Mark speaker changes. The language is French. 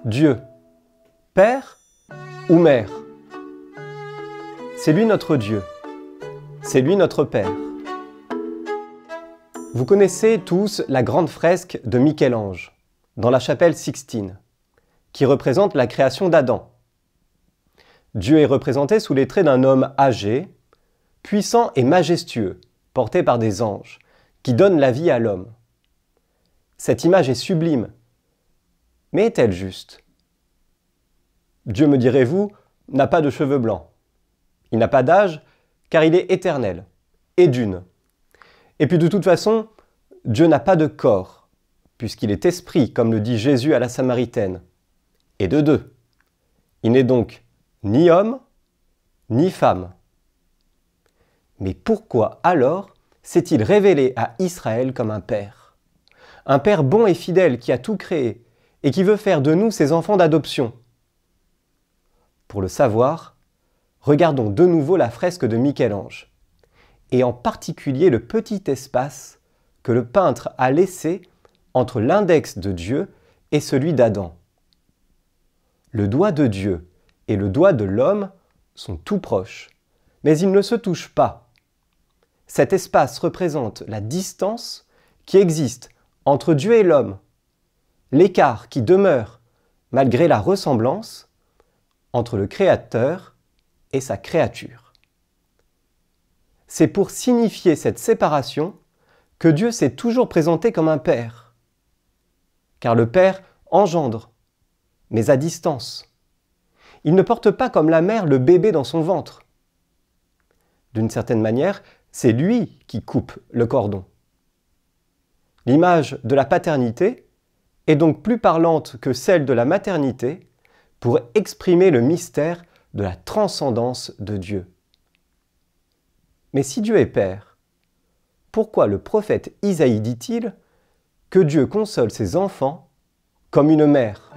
Speaker 1: Dieu, Père ou Mère? C'est lui notre Dieu, c'est lui notre Père. Vous connaissez tous la grande fresque de Michel-Ange, dans la chapelle Sixtine, qui représente la création d'Adam. Dieu est représenté sous les traits d'un homme âgé, puissant et majestueux, porté par des anges, qui donnent la vie à l'homme. Cette image est sublime, mais est-elle juste? Dieu, me direz-vous, n'a pas de cheveux blancs. Il n'a pas d'âge, car il est éternel, et d'une. Et puis de toute façon, Dieu n'a pas de corps, puisqu'il est esprit, comme le dit Jésus à la Samaritaine, et de deux. Il n'est donc ni homme, ni femme. Mais pourquoi alors s'est-il révélé à Israël comme un père? Un père bon et fidèle qui a tout créé et qui veut faire de nous ses enfants d'adoption. Pour le savoir, regardons de nouveau la fresque de Michel-Ange, et en particulier le petit espace que le peintre a laissé entre l'index de Dieu et celui d'Adam. Le doigt de Dieu et le doigt de l'homme sont tout proches, mais ils ne se touchent pas. Cet espace représente la distance qui existe entre Dieu et l'homme, l'écart qui demeure, malgré la ressemblance, entre le Créateur et sa créature. C'est pour signifier cette séparation que Dieu s'est toujours présenté comme un père. Car le père engendre, mais à distance. Il ne porte pas comme la mère le bébé dans son ventre. D'une certaine manière, c'est lui qui coupe le cordon. L'image de la paternité est donc plus parlante que celle de la maternité pour exprimer le mystère de la transcendance de Dieu. Mais si Dieu est Père, pourquoi le prophète Isaïe dit-il que Dieu console ses enfants comme une mère ?